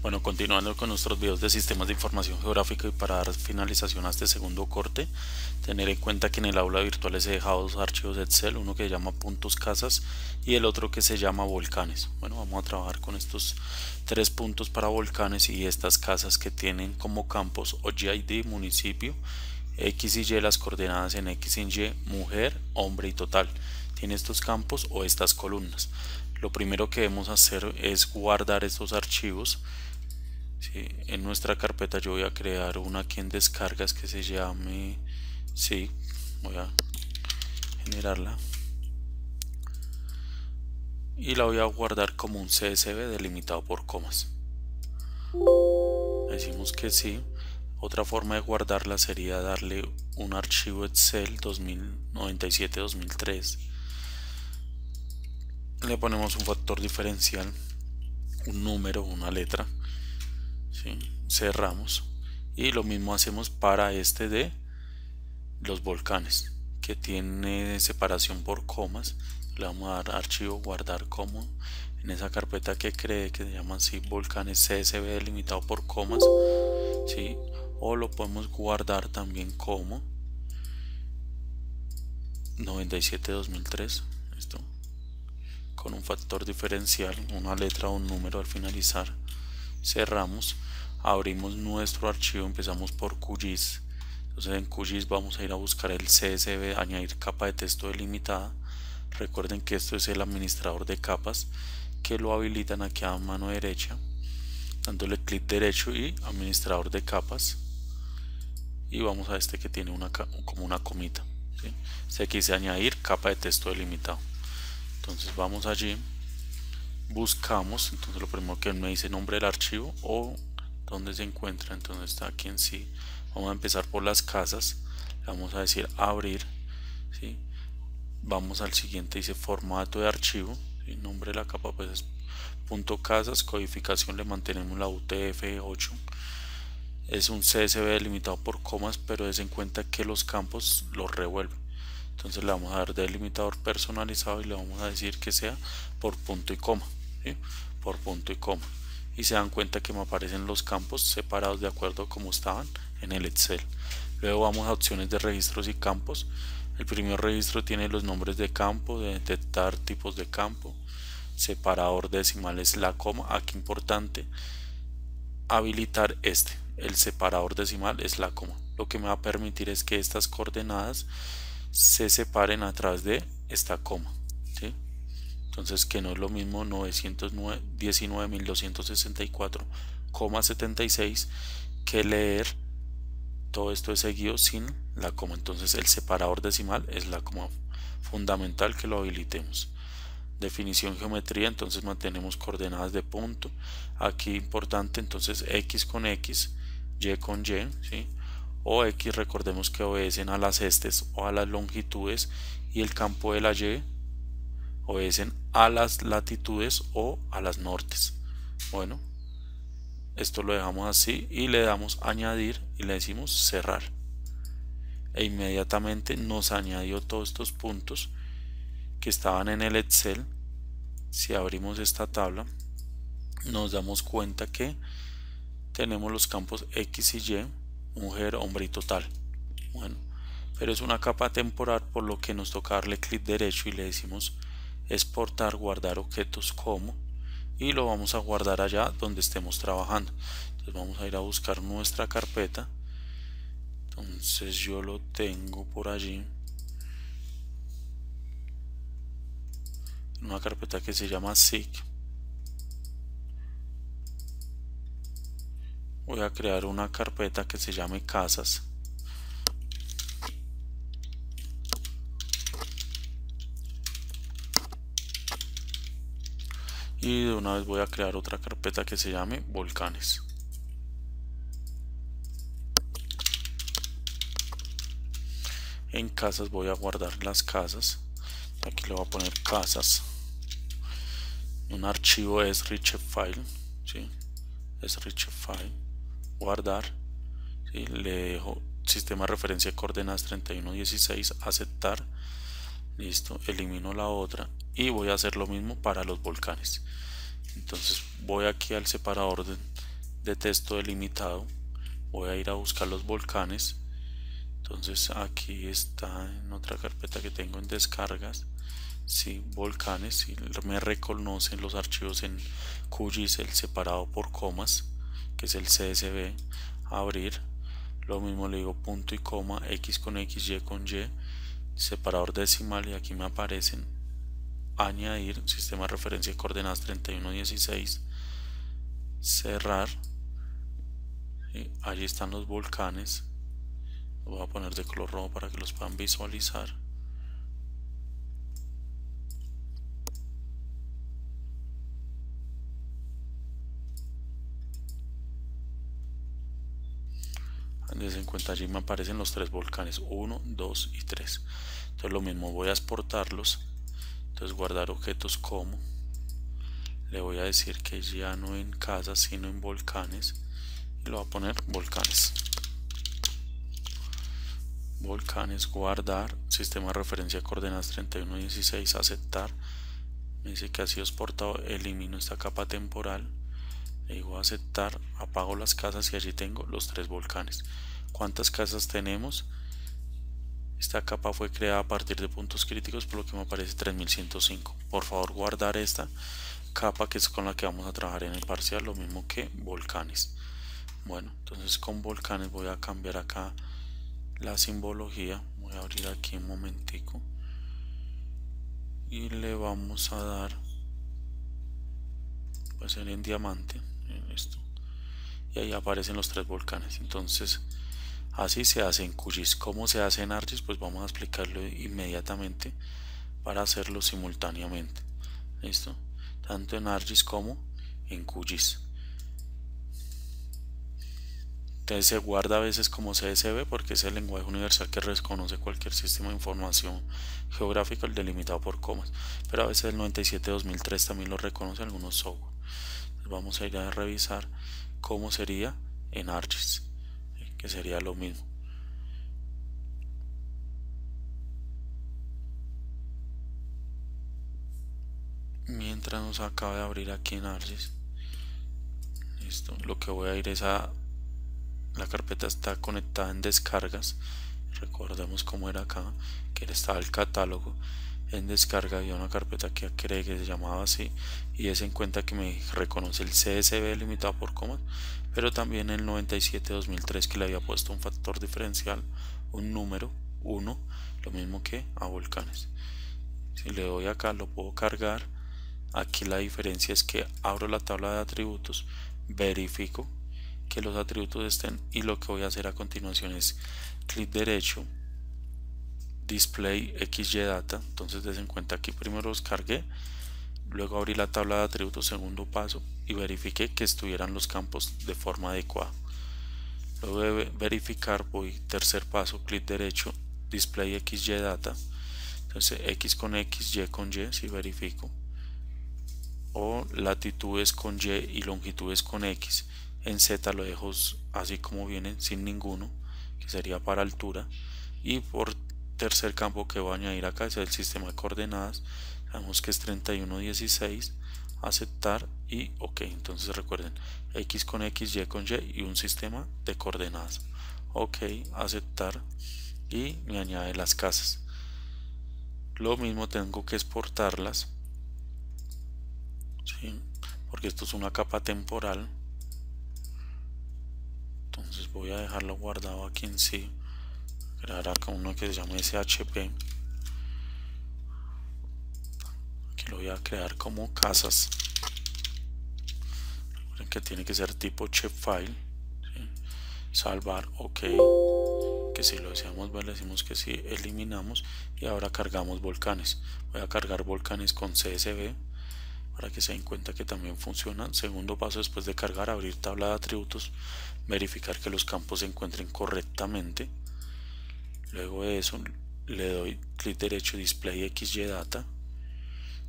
Bueno, continuando con nuestros videos de sistemas de información geográfica y para dar finalización a este segundo corte, tener en cuenta que en el aula virtual les he dejado dos archivos de Excel, uno que se llama puntos casas y el otro que se llama volcanes. Bueno, vamos a trabajar con estos tres puntos para volcanes y estas casas que tienen como campos OGID, municipio, X y Y, las coordenadas en X y Y, mujer, hombre y total. Tiene estos campos o estas columnas. Lo primero que debemos hacer es guardar estos archivos. Sí, en nuestra carpeta yo voy a crear una aquí en descargas que se llame, sí, voy a generarla y la voy a guardar como un CSV delimitado por comas. Decimos que sí. Otra forma de guardarla sería darle un archivo Excel 2097-2003. Le ponemos un factor diferencial, un número, una letra. ¿Sí? Cerramos y lo mismo hacemos para este de los volcanes que tiene separación por comas. Le vamos a dar archivo guardar como en esa carpeta que cree que se llama así volcanes CSV delimitado por comas, ¿sí? O lo podemos guardar también como 97-2003, esto con un factor diferencial, una letra o un número al finalizar. Cerramos, abrimos nuestro archivo, empezamos por QGIS. Entonces en QGIS vamos a ir a buscar el CSV, añadir capa de texto delimitada. Recuerden que esto es el administrador de capas, que lo habilitan aquí a mano derecha, dándole clic derecho y administrador de capas, y vamos a este que tiene como una comita, ¿sí? Este aquí dice añadir capa de texto delimitado. Entonces vamos allí, buscamos, entonces lo primero que me dice nombre del archivo o dónde se encuentra, entonces está aquí en sí. Vamos a empezar por las casas, vamos a decir abrir, ¿sí? Vamos al siguiente, dice formato de archivo, ¿sí? Nombre de la capa pues es punto casas, codificación le mantenemos la UTF-8, es un CSV delimitado por comas, pero des en cuenta que los campos los revuelve. Entonces le vamos a dar delimitador personalizado y le vamos a decir que sea por punto y coma, ¿sí? Por punto y coma, y se dan cuenta que me aparecen los campos separados de acuerdo a como estaban en el Excel. Luego vamos a opciones de registros y campos. El primer registro tiene los nombres de campo, de detectar tipos de campo, separador decimal es la coma. Aquí importante habilitar el separador decimal es la coma. Lo que me va a permitir es que estas coordenadas se separen a través de esta coma, ¿sí? Entonces que no es lo mismo 919.264,76 que leer todo esto es seguido sin la coma. Entonces el separador decimal es la coma, fundamental que lo habilitemos. Definición geometría, entonces mantenemos coordenadas de punto. Aquí importante, entonces X con X, Y con Y, ¿sí? O X, recordemos que obedecen a las estes o a las longitudes, y el campo de la Y obedecen a las latitudes o a las nortes. Bueno, esto lo dejamos así y le damos añadir y le decimos cerrar, e inmediatamente nos añadió todos estos puntos que estaban en el Excel. Si abrimos esta tabla nos damos cuenta que tenemos los campos X y Y, mujer, hombre y total. Bueno, pero es una capa temporal, por lo que nos toca darle clic derecho y le decimos exportar, guardar objetos como, y lo vamos a guardar allá donde estemos trabajando. Entonces vamos a ir a buscar nuestra carpeta. Entonces yo lo tengo por allí, una carpeta que se llama SIG. Voy a crear una carpeta que se llame casas. Y de una vez voy a crear otra carpeta que se llame volcanes. En casas voy a guardar las casas. Aquí le voy a poner casas. Un archivo es rich file, ¿sí? Es rich file. Guardar, ¿sí? Le dejo sistema de referencia de coordenadas 3116, aceptar. Listo, elimino la otra y voy a hacer lo mismo para los volcanes. Entonces voy aquí al separador de texto delimitado. Voy a ir a buscar los volcanes. Entonces aquí está en otra carpeta que tengo en descargas. Sí, volcanes, y me reconocen los archivos en QGIS, el separado por comas, que es el CSV. Abrir, lo mismo le digo punto y coma, X con X, Y con Y, separador decimal, y aquí me aparecen añadir, sistema de referencia de coordenadas 3116, cerrar, y allí están los volcanes. Lo voy a poner de color rojo para que los puedan visualizar. Dense en cuenta, allí me aparecen los 3 volcanes, 1, 2 y 3. Entonces lo mismo, voy a exportarlos. Entonces guardar objetos como, le voy a decir que ya no en casas sino en volcanes, y lo voy a poner volcanes. Volcanes, guardar, sistema de referencia de coordenadas 3116, aceptar. Me dice que ha sido exportado, elimino esta capa temporal, le digo aceptar, apago las casas y allí tengo los 3 volcanes. ¿Cuántas casas tenemos? Esta capa fue creada a partir de puntos críticos, por lo que me aparece 3105. Por favor, guardar esta capa, que es con la que vamos a trabajar en el parcial, lo mismo que volcanes. Bueno, entonces con volcanes voy a cambiar acá la simbología. Voy a abrir aquí un momentico y le vamos a dar, va a ser en diamante, en esto, y ahí aparecen los 3 volcanes. Entonces así se hace en QGIS. ¿Cómo se hace en ArcGIS? Pues vamos a explicarlo inmediatamente para hacerlo simultáneamente. ¿Listo? Tanto en ArcGIS como en QGIS. Entonces se guarda a veces como CSV porque es el lenguaje universal que reconoce cualquier sistema de información geográfica, el delimitado por comas. Pero a veces el 97-2003 también lo reconoce algunos software. Entonces vamos a ir a revisar cómo sería en ArcGIS, que sería lo mismo. Mientras nos acaba de abrir aquí en ArcGIS, listo, lo que voy a ir es a la carpeta, está conectada en descargas. Recordemos cómo era acá, que estaba el catálogo. En descarga había una carpeta que creé que se llamaba así, y es en cuenta que me reconoce el CSV limitado por comas, pero también el 97-2003 que le había puesto un factor diferencial, un número 1, lo mismo que a volcanes. Si le doy acá lo puedo cargar. Aquí la diferencia es que abro la tabla de atributos, verifico que los atributos estén, y lo que voy a hacer a continuación es clic derecho, display XY data. Entonces des en cuenta, aquí primero los cargué, luego abrí la tabla de atributos, segundo paso, y verifiqué que estuvieran los campos de forma adecuada. Luego de verificar voy tercer paso, clic derecho, display XY data. Entonces X con X, Y con Y, si verifico, o latitudes con Y y longitudes con X. En Z lo dejo así como vienen, sin ninguno, que sería para altura. Y por tercer campo que voy a añadir acá es el sistema de coordenadas. Sabemos que es 3116, aceptar y ok. Entonces recuerden, X con X, Y con Y y un sistema de coordenadas. Ok, aceptar, y me añade las casas. Lo mismo tengo que exportarlas, ¿sí? Porque esto es una capa temporal. Entonces voy a dejarlo guardado aquí en sí, crear acá uno que se llama SHP. Aquí lo voy a crear como casas. Recuerden que tiene que ser tipo shapefile, ¿sí? Salvar, ok, que si lo deseamos ver le decimos que sí, eliminamos, y ahora cargamos volcanes. Voy a cargar volcanes con CSV para que se den cuenta que también funcionan. Segundo paso, después de cargar, abrir tabla de atributos, verificar que los campos se encuentren correctamente. Luego de eso le doy clic derecho, display XY data,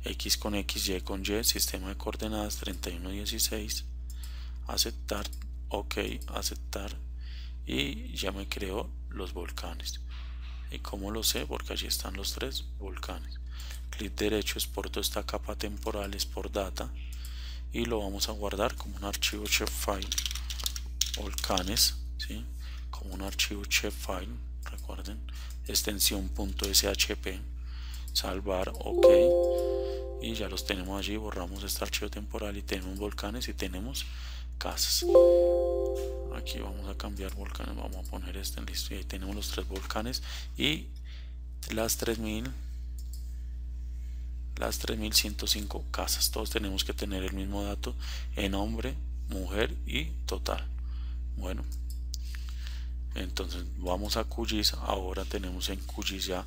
X con X, Y con Y, sistema de coordenadas 3116, aceptar, ok, aceptar, y ya me creó los volcanes. ¿Y cómo lo sé? Porque allí están los 3 volcanes. Clic derecho, exporto esta capa temporal, export data, y lo vamos a guardar como un archivo shapefile. volcanes, ¿sí? Como un archivo shapefile, recuerden, extensión .shp, salvar, ok, y ya los tenemos allí. Borramos este archivo temporal y tenemos volcanes y tenemos casas. Aquí vamos a cambiar volcanes, vamos a poner este, listo, y ahí tenemos los 3 volcanes y las 3105 casas. Todos tenemos que tener el mismo dato en hombre, mujer y total. Bueno, entonces vamos a QGIS. Ahora tenemos en QGIS ya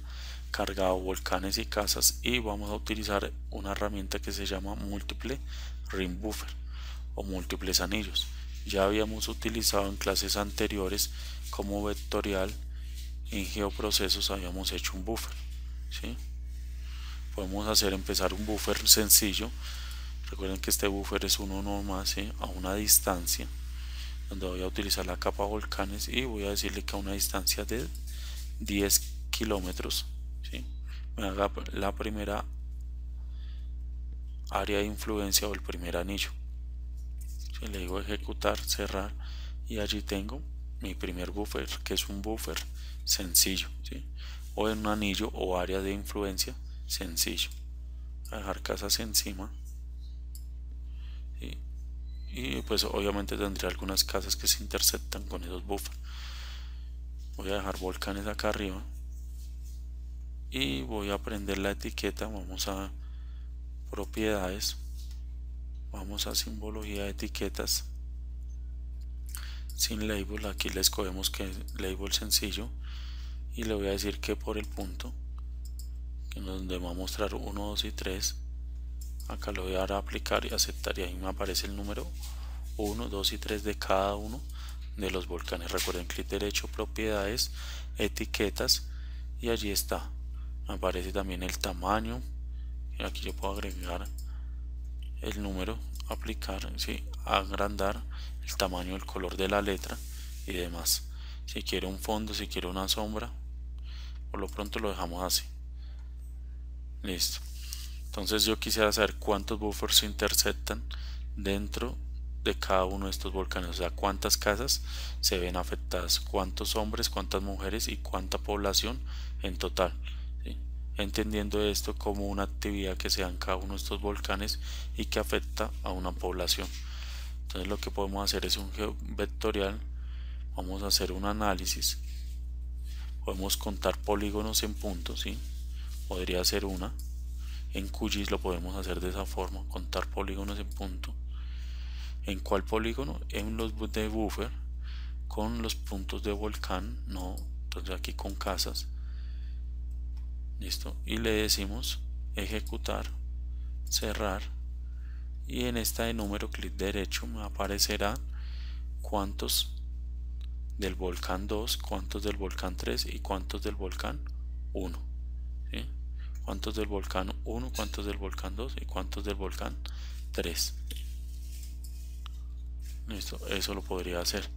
cargado volcanes y casas, y vamos a utilizar una herramienta que se llama Multiple Ring Buffer o múltiples anillos. Ya habíamos utilizado en clases anteriores como vectorial. En geoprocesos habíamos hecho un buffer, ¿sí? Podemos empezar un buffer sencillo. Recuerden que este buffer es uno nomás, ¿sí? A una distancia, donde voy a utilizar la capa volcanes y voy a decirle que a una distancia de 10 kilómetros, ¿sí? Me haga la primera área de influencia o el primer anillo. ¿Sí? Le digo ejecutar, cerrar, y allí tengo mi primer buffer, que es un buffer sencillo, ¿sí? O en un anillo o área de influencia sencillo. A dejar casas encima, ¿sí? Y pues obviamente tendría algunas casas que se intersectan con esos buffers. Voy a dejar volcanes acá arriba y voy a prender la etiqueta. Vamos a propiedades, vamos a simbología de etiquetas, sin label. Aquí le escogemos que es label sencillo y le voy a decir que por el punto, que donde va a mostrar 1, 2 y 3, acá lo voy a dar a aplicar y aceptar, y ahí me aparece el número 1, 2 y 3 de cada uno de los volcanes. Recuerden, clic derecho, propiedades, etiquetas, y allí está. Me aparece también el tamaño, y aquí yo puedo agregar el número, aplicar, ¿sí? Agrandar el tamaño, el color de la letra y demás. Si quiere un fondo, si quiere una sombra, por lo pronto lo dejamos así. Listo. Entonces yo quisiera saber cuántos buffers se intersectan dentro de cada uno de estos volcanes, o sea, cuántas casas se ven afectadas, cuántos hombres, cuántas mujeres y cuánta población en total, ¿sí? Entendiendo esto como una actividad que se da en cada uno de estos volcanes y que afecta a una población. Entonces lo que podemos hacer es un vectorial. Vamos a hacer un análisis. Podemos contar polígonos en puntos, ¿sí? Podría ser una. En QGIS lo podemos hacer de esa forma, contar polígonos en punto. ¿En cuál polígono? En los de buffer, con los puntos de volcán, no. Entonces aquí con casas. Listo. Y le decimos ejecutar, cerrar, y en esta de número, clic derecho, me aparecerá cuántos del volcán 2, cuántos del volcán 3 y cuántos del volcán 1, ¿sí? Cuántos del volcán 1, cuántos del volcán 2 y cuántos del volcán 3. Listo, eso lo podría hacer.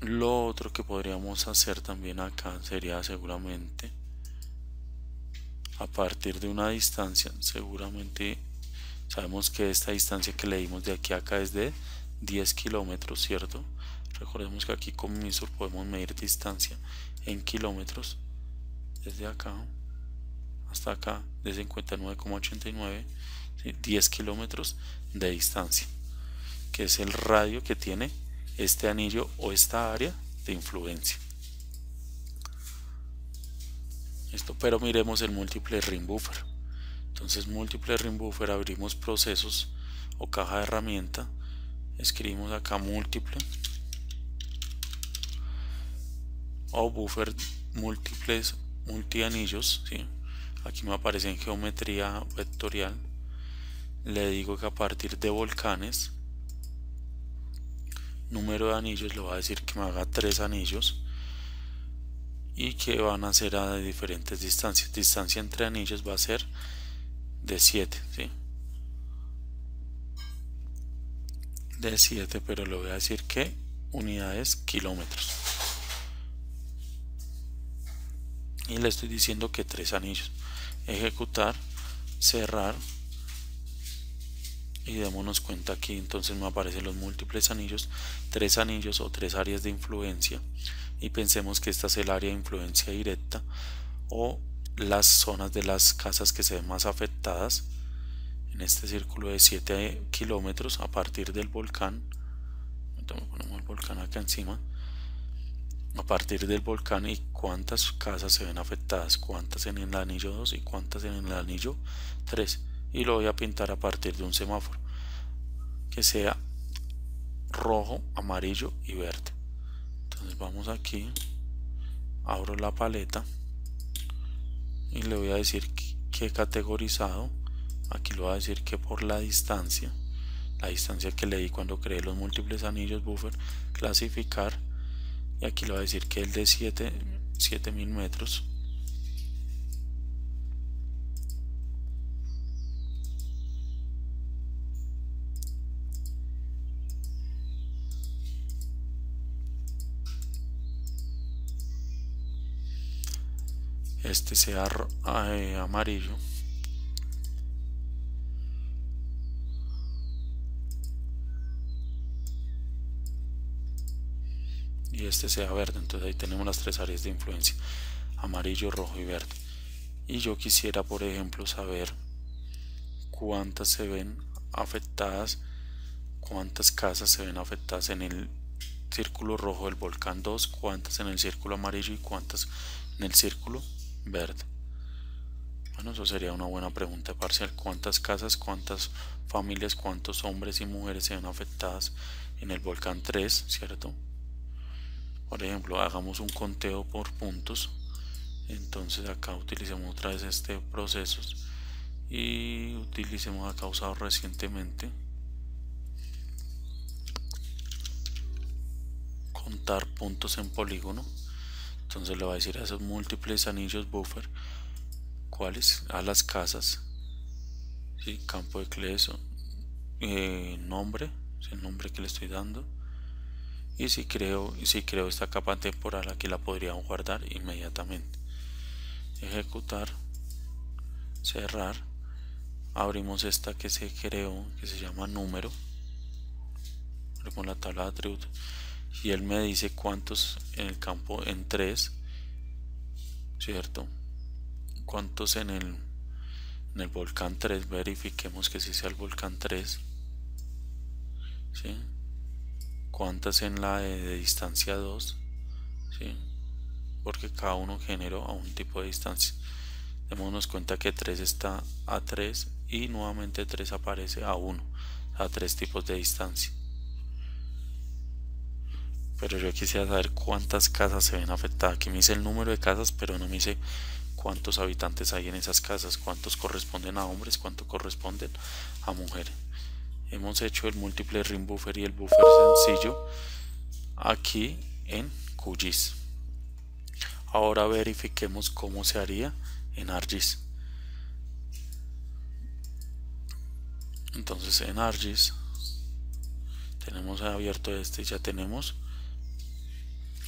Lo otro que podríamos hacer también acá sería seguramente a partir de una distancia. Seguramente sabemos que esta distancia que le dimos de aquí a acá es de 10 kilómetros, ¿cierto? Recordemos que aquí con MISUR podemos medir distancia en kilómetros, desde acá hasta acá, de 59,89, ¿sí? 10 kilómetros de distancia, que es el radio que tiene este anillo o esta área de influencia. Esto, pero miremos el múltiple ring buffer. Entonces, múltiple ring buffer, abrimos procesos o caja de herramienta, escribimos acá múltiple o buffer múltiples multianillos, ¿sí? Aquí me aparece en geometría vectorial. Le digo que a partir de volcanes, número de anillos, le voy a decir que me haga 3 anillos y que van a ser a diferentes distancias. Distancia entre anillos va a ser de 7, ¿sí? De 7, pero le voy a decir que unidades kilómetros. Y le estoy diciendo que 3 anillos. Ejecutar, cerrar, y démonos cuenta aquí. Entonces me aparecen los múltiples anillos, 3 anillos o 3 áreas de influencia, y pensemos que esta es el área de influencia directa o las zonas de las casas que se ven más afectadas en este círculo de 7 kilómetros a partir del volcán. Entonces ponemos el volcán acá encima, a partir del volcán, y cuántas casas se ven afectadas, cuántas en el anillo 2 y cuántas en el anillo 3, y lo voy a pintar a partir de un semáforo que sea rojo, amarillo y verde. Entonces vamos aquí, abro la paleta y le voy a decir que categorizado. Aquí le voy a decir que por la distancia que le di cuando creé los múltiples anillos buffer, clasificar, y aquí le voy a decir que el de 7000 metros. Este sea amarillo, y este sea verde. Entonces ahí tenemos las 3 áreas de influencia: amarillo, rojo y verde. Y yo quisiera, por ejemplo, saber cuántas se ven afectadas, cuántas casas se ven afectadas en el círculo rojo del volcán 2, cuántas en el círculo amarillo y cuántas en el círculo verde. Bueno, eso sería una buena pregunta parcial: cuántas casas, cuántas familias, cuántos hombres y mujeres se ven afectadas en el volcán 3, ¿cierto? Por ejemplo, hagamos un conteo por puntos. Entonces acá utilicemos otra vez este proceso y utilicemos acá usado recientemente contar puntos en polígono. Entonces le va a decir a esos múltiples anillos buffer cuáles, a las casas, ¿sí? Campo de Cleso, nombre, es el nombre que le estoy dando, y si creo esta capa temporal, aquí la podríamos guardar inmediatamente. Ejecutar, cerrar, abrimos esta que se creó, que se llama número, abrimos la tabla de atributos y él me dice cuántos en el campo en 3, ¿cierto? Cuántos en el volcán 3, verifiquemos que sí sea el volcán 3, ¿sí? Cuántas en la de distancia 2, ¿sí? Porque cada uno generó a un tipo de distancia. Démonos cuenta que 3 está a 3 y nuevamente 3 aparece a 1, a 3 tipos de distancia. Pero yo quisiera saber cuántas casas se ven afectadas. Aquí me dice el número de casas, pero no me dice cuántos habitantes hay en esas casas, cuántos corresponden a hombres, cuántos corresponden a mujeres. Hemos hecho el múltiple ring buffer y el buffer sencillo aquí en QGIS. Ahora verifiquemos cómo se haría en ArcGIS. Entonces en ArcGIS tenemos abierto este y ya tenemos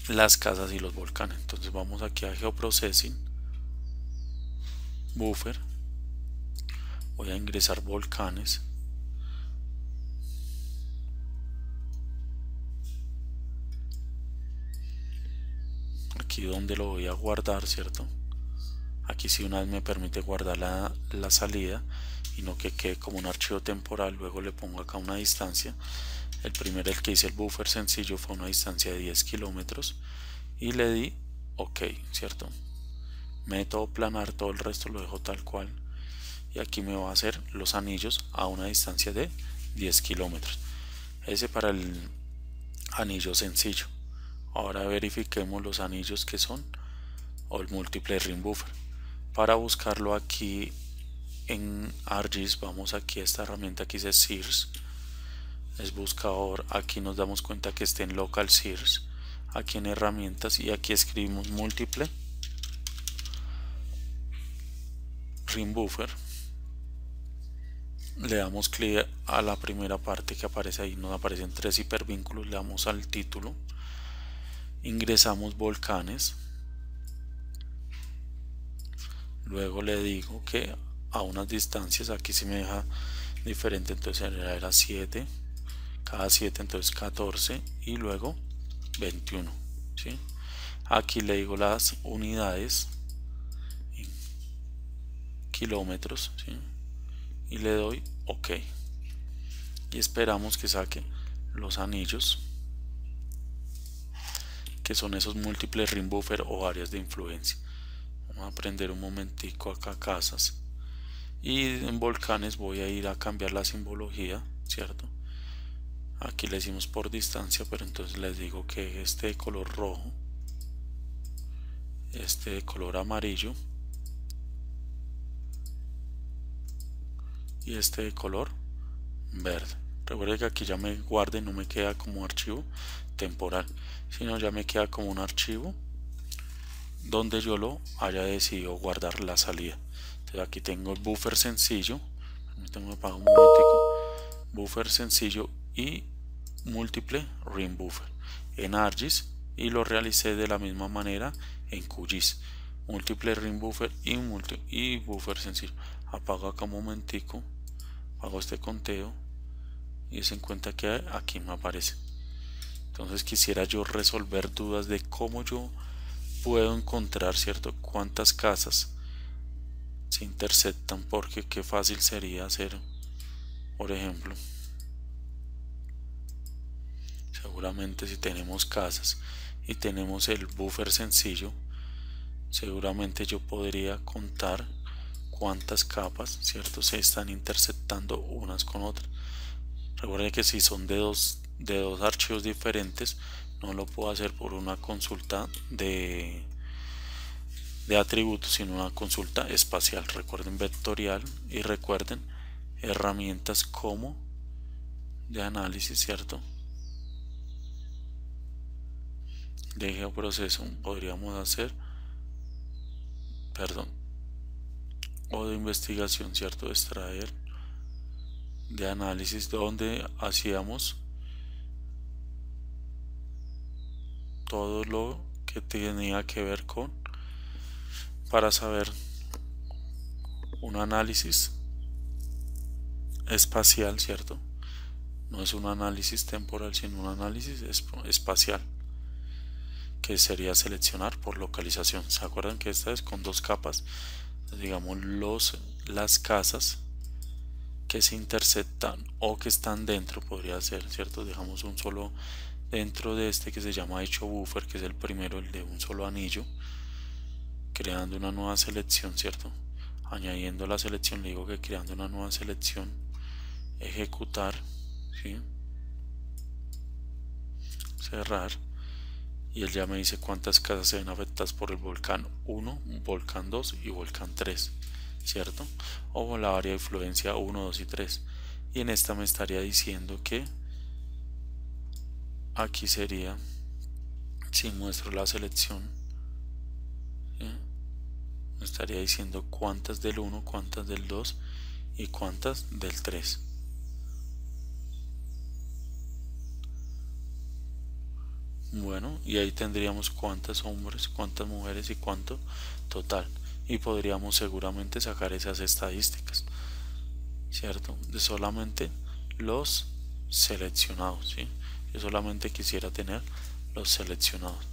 las casas y los volcanes. Entonces vamos aquí a Geoprocessing, Buffer, voy a ingresar volcanes, aquí donde lo voy a guardar, ¿cierto? Aquí sí una vez me permite guardar la salida y no que quede como un archivo temporal. Luego le pongo acá una distancia. El primero, el que hice el buffer sencillo, fue una distancia de 10 kilómetros y le di OK, ¿cierto? Método planar, todo el resto lo dejo tal cual, y aquí me va a hacer los anillos a una distancia de 10 kilómetros. Ese para el anillo sencillo. Ahora verifiquemos los anillos que son, o el múltiple ring buffer. Para buscarlo aquí en ArcGIS, vamos aquí a esta herramienta que dice Sears, es buscador. Aquí nos damos cuenta que está en Local Sears, aquí en herramientas, y aquí escribimos múltiple ring buffer. Le damos clic a la primera parte que aparece ahí, nos aparecen 3 hipervínculos, le damos al título, ingresamos volcanes, luego le digo que a unas distancias, aquí sí me deja diferente, entonces era 7, cada 7 entonces 14 y luego 21, ¿sí? Aquí le digo las unidades en kilómetros, ¿sí? Y le doy OK y esperamos que saque los anillos, que son esos múltiples ring buffer o áreas de influencia. Vamos a prender un momentico acá casas, y en volcanes voy a ir a cambiar la simbología, ¿cierto? Aquí le decimos por distancia, pero entonces les digo que este de color rojo, este de color amarillo y este de color verde. Recuerde que aquí ya me guarde, no me queda como archivo temporal, sino ya me queda como un archivo donde yo lo haya decidido guardar la salida. Entonces aquí tengo el buffer sencillo, permítanme apagar un momentico, buffer sencillo y múltiple ring buffer en ArcGIS, y lo realicé de la misma manera en QGIS, múltiple ring buffer y buffer sencillo. Apago acá un momentico, hago este conteo y se encuentra que aquí me aparece. Entonces quisiera yo resolver dudas de cómo yo puedo encontrar, ¿cierto?, cuántas casas se intersectan, porque qué fácil sería hacer, por ejemplo, seguramente si tenemos casas y tenemos el buffer sencillo, seguramente yo podría contar cuántas capas, ¿cierto?, se están intersectando unas con otras. Recuerden que si son de dos archivos diferentes, no lo puedo hacer por una consulta de atributos, sino una consulta espacial. Recuerden vectorial y recuerden herramientas como de análisis, ¿cierto?, de geoproceso podríamos hacer, perdón, o de investigación, ¿cierto?, de extraer, de análisis, donde hacíamos todo lo que tenía que ver con, para saber un análisis espacial, ¿cierto? No es un análisis temporal, sino un análisis espacial, que sería seleccionar por localización. ¿Se acuerdan que esta es con dos capas? Digamos las casas que se intersectan o que están dentro, podría ser, ¿cierto? Dejamos un solo dentro de este que se llama hecho buffer, que es el primero, el de un solo anillo, creando una nueva selección, ¿cierto? Añadiendo la selección, le digo que creando una nueva selección, ejecutar, ¿sí?, cerrar, y él ya me dice cuántas casas se ven afectadas por el volcán 1, volcán 2 y volcán 3, ¿cierto? O la área de influencia 1, 2 y 3. Y en esta me estaría diciendo que aquí sería, si muestro la selección, ¿sí?, me estaría diciendo cuántas del 1, cuántas del 2 y cuántas del 3. Bueno, y ahí tendríamos cuántos hombres, cuántas mujeres y cuánto total, y podríamos seguramente sacar esas estadísticas, ¿cierto?, de solamente los seleccionados, ¿sí? Yo solamente quisiera tener los seleccionados.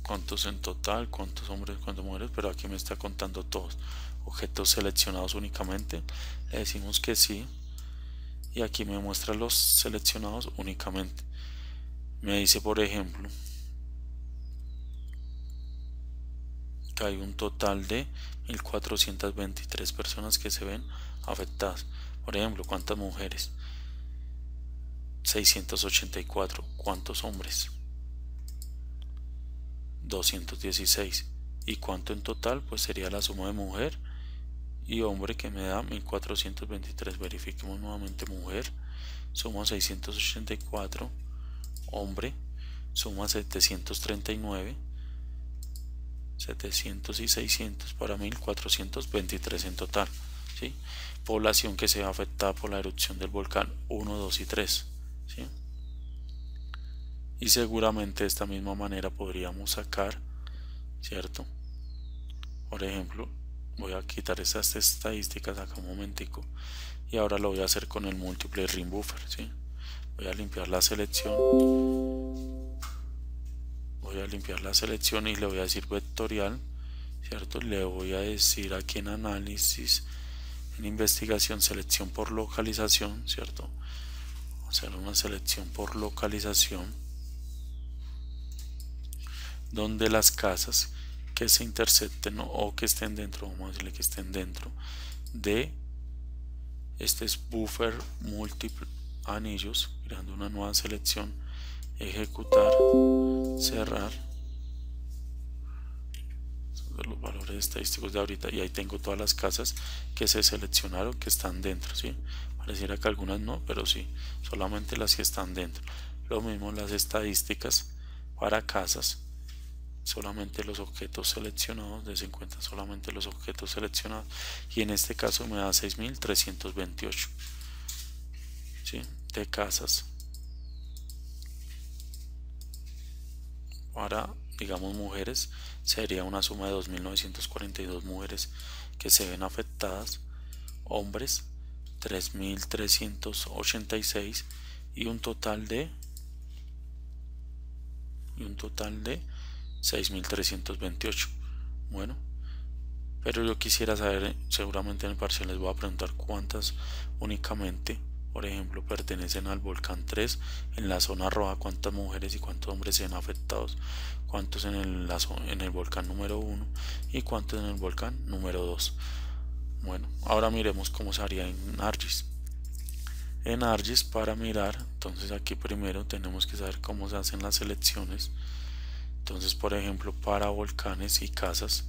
Cuántos en total, cuántos hombres, cuántas mujeres, pero aquí me está contando todos. Objetos seleccionados únicamente, le decimos que sí, y aquí me muestra los seleccionados únicamente. Me dice, por ejemplo, que hay un total de 1423 personas que se ven afectadas. Por ejemplo, ¿cuántas mujeres? 684. ¿Cuántos hombres? 216. ¿Y cuánto en total? Pues sería la suma de mujer y hombre, que me da 1423. Verifiquemos nuevamente. Mujer suma 684, hombre suma 739, 700 y 600 para 1423 en total, ¿sí? Población que se ve afectada por la erupción del volcán 1, 2 y 3, ¿sí? y seguramente de esta misma manera podríamos sacar, ¿cierto? Por ejemplo, voy a quitar estas estadísticas acá un momentico y ahora lo voy a hacer con el múltiple ring buffer, ¿sí? Voy a limpiar la selección, y le voy a decir vectorial, ¿cierto? Le voy a decir aquí en análisis, en investigación, selección por localización, ¿cierto? Vamos a hacer una selección por localización donde las casas que se intersecten o que estén dentro, vamos a decirle que estén dentro de este es buffer múltiple anillos, creando una nueva selección, ejecutar, cerrar, son los valores estadísticos de ahorita, y ahí tengo todas las casas que se seleccionaron que están dentro, ¿sí? Pareciera que algunas no, pero sí, solamente las que están dentro. Lo mismo las estadísticas para casas, solamente los objetos seleccionados, des en cuenta solamente los objetos seleccionados, y en este caso me da 6328, ¿sí? De casas para, digamos, mujeres sería una suma de 2942 mujeres que se ven afectadas, hombres 3386 y un total de 6328. Bueno, pero yo quisiera saber, seguramente en el parcial les voy a preguntar cuántas únicamente, por ejemplo, pertenecen al volcán 3 en la zona roja, cuántas mujeres y cuántos hombres se ven afectados, cuántos en el volcán número 1 y cuántos en el volcán número 2. Bueno, ahora miremos cómo se haría en ArcGIS. En ArcGIS, para mirar, entonces aquí primero tenemos que saber cómo se hacen las selecciones. Entonces, por ejemplo, para volcanes y casas,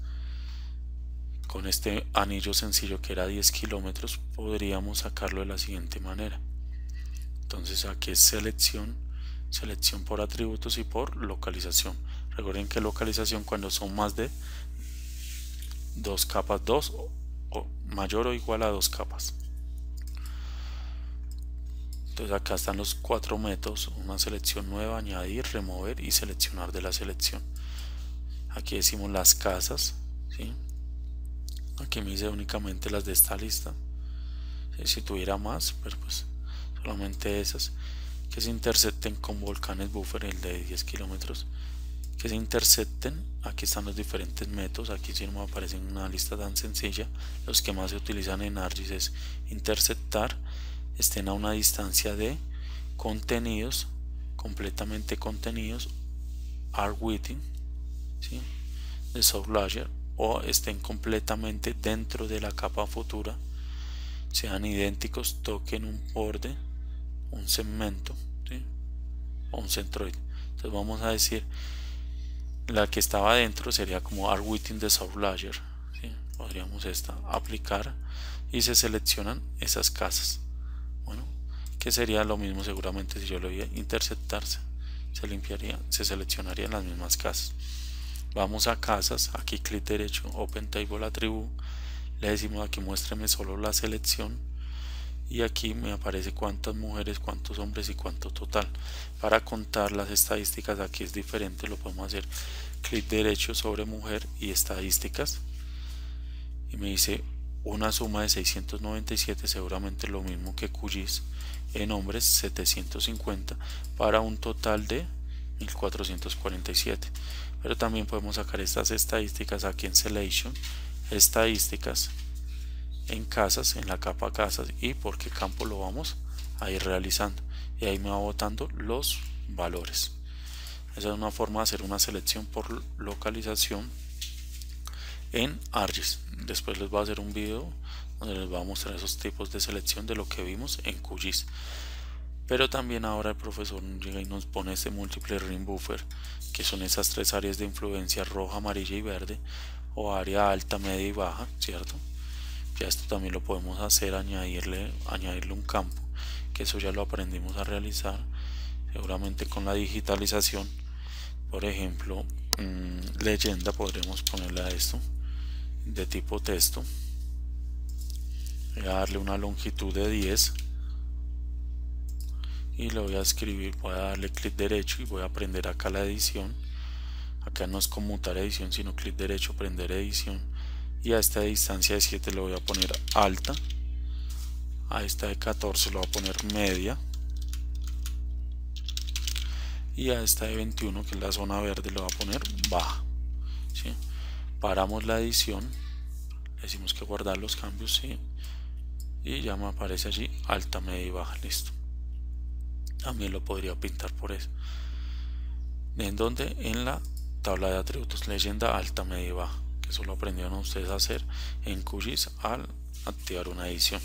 con este anillo sencillo que era 10 kilómetros, podríamos sacarlo de la siguiente manera. Entonces aquí es selección por atributos y por localización. Recuerden que localización cuando son más de 2 capas, 2 o mayor o igual a 2 capas. Entonces acá están los 4 métodos: una selección nueva, añadir, remover y seleccionar de la selección. Aquí decimos las casas, ¿sí? Aquí me dice únicamente las de esta lista, ¿sí? Si tuviera más, pero pues solamente esas que se intersecten con volcanes buffer, el de 10 kilómetros, que se intersecten. Aquí están los diferentes métodos, aquí sí no me aparece en una lista tan sencilla. Los que más se utilizan en ArcGIS es intersectar, estén a una distancia de contenidos, completamente contenidos, arc-within, ¿sí? De soft layer, o estén completamente dentro de la capa futura, sean idénticos, toquen un borde, un segmento, ¿sí? O un centroide. Entonces vamos a decir, la que estaba adentro sería como arc-within de soft layer, ¿sí? Podríamos aplicar y se seleccionan esas casas. Bueno, que sería lo mismo seguramente si yo lo voy a intersectarse, se seleccionarían las mismas casas. Vamos a casas, aquí clic derecho, Open Table Attribute, le decimos aquí muéstreme solo la selección y aquí me aparece cuántas mujeres, cuántos hombres y cuánto total. Para contar las estadísticas aquí es diferente, lo podemos hacer clic derecho sobre mujer y estadísticas y me dice una suma de 697, seguramente lo mismo que QGIS. En hombres 750 para un total de 1447. Pero también podemos sacar estas estadísticas aquí en Selection, estadísticas, en casas, en la capa casas, y por qué campo lo vamos a ir realizando, y ahí me va botando los valores. Esa es una forma de hacer una selección por localización en ArcGIS. Después les voy a hacer un video donde les voy a mostrar esos tipos de selección de lo que vimos en QGIS. Pero también ahora el profesor llega y nos pone este múltiple ring buffer, que son esas tres áreas de influencia: roja, amarilla y verde, o área alta, media y baja, ¿cierto? Ya esto también lo podemos hacer, añadirle un campo, que eso ya lo aprendimos a realizar seguramente con la digitalización. Por ejemplo, leyenda, podremos ponerle a esto de tipo texto, voy a darle una longitud de 10 y le voy a escribir, voy a darle clic derecho y voy a prender acá la edición. Acá no es conmutar edición, sino clic derecho, prender edición, y a esta distancia de 7 le voy a poner alta, a esta de 14 le voy a poner media, y a esta de 21, que es la zona verde, le voy a poner baja, ¿sí? Paramos la edición, le decimos que guardar los cambios, ¿sí? Y ya me aparece allí alta, media y baja. Listo. También lo podría pintar por eso. ¿En dónde? En la tabla de atributos, leyenda alta, media y baja, que eso lo aprendieron ustedes a hacer en QGIS al activar una edición.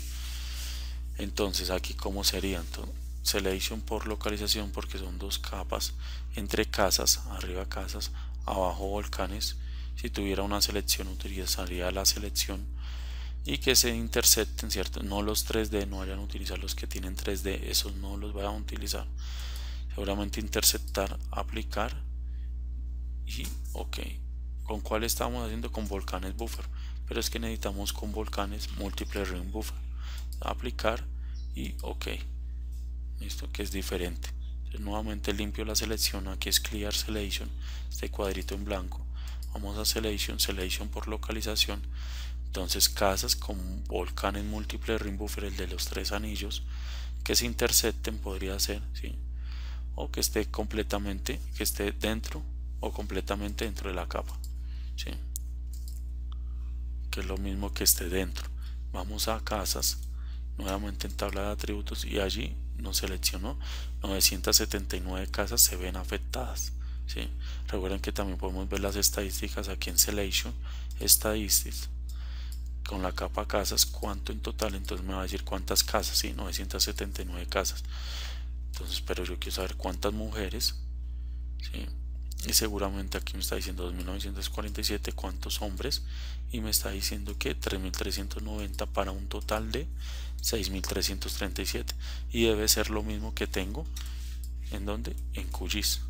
Entonces aquí cómo sería, entonces selection por localización, porque son dos capas, entre casas, arriba casas, abajo volcanes. Si tuviera una selección utilizaría la selección, y que se intersecten, ¿cierto? No los 3D, no vayan a utilizar los que tienen 3D, esos no los vayan a utilizar. Seguramente intersectar, aplicar y ok. ¿Con cuál estamos haciendo? Con volcanes buffer, pero es que necesitamos con volcanes múltiple ring buffer. Aplicar y ok. Listo, que es diferente. Entonces, nuevamente limpio la selección, aquí es clear selection, este cuadrito en blanco. Vamos a selection por localización. Entonces casas con volcanes múltiple ring buffer, el de los 3 anillos, que se intersecten podría ser, ¿sí? O que esté completamente, que esté dentro o completamente dentro de la capa, ¿sí? Que es lo mismo que esté dentro. Vamos a casas, nuevamente en tabla de atributos, y allí nos seleccionó 979 casas se ven afectadas, ¿sí? Recuerden que también podemos ver las estadísticas aquí en selection, estadísticas, con la capa casas, cuánto en total. Entonces me va a decir cuántas casas, sí, 979 casas. Entonces, pero yo quiero saber cuántas mujeres, ¿sí? Y seguramente aquí me está diciendo 2947 cuántos hombres, y me está diciendo que 3390 para un total de 6337, y debe ser lo mismo que tengo en donde, en QGIS.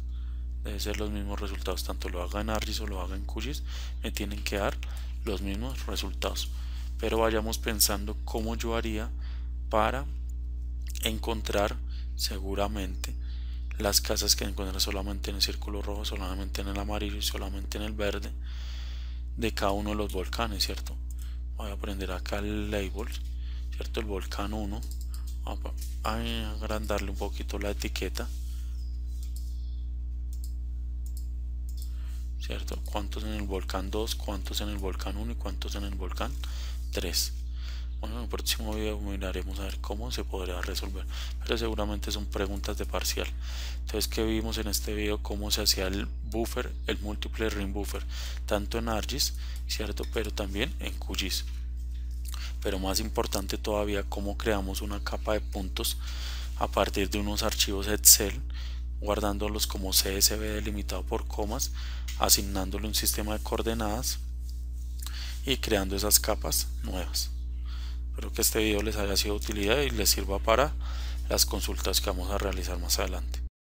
Debe ser los mismos resultados, tanto lo haga en ArcGIS o lo haga en QGIS, me tienen que dar los mismos resultados. Pero vayamos pensando cómo yo haría para encontrar seguramente las casas que encuentran solamente en el círculo rojo, solamente en el amarillo y solamente en el verde de cada uno de los volcanes, ¿cierto? Voy a prender acá el label, ¿cierto? El volcán 1, voy a agrandarle un poquito la etiqueta, ¿cierto? Cuántos en el volcán 2, cuántos en el volcán 1 y cuántos en el volcán 3. Bueno, en el próximo video miraremos a ver cómo se podrá resolver, pero seguramente son preguntas de parcial. Entonces, ¿qué vimos en este video? Cómo se hacía el buffer, el múltiple ring buffer, tanto en ArcGIS, ¿cierto? Pero también en QGIS. Pero más importante todavía, cómo creamos una capa de puntos a partir de unos archivos Excel, guardándolos como CSV delimitado por comas, asignándole un sistema de coordenadas y creando esas capas nuevas. Espero que este video les haya sido de utilidad y les sirva para las consultas que vamos a realizar más adelante.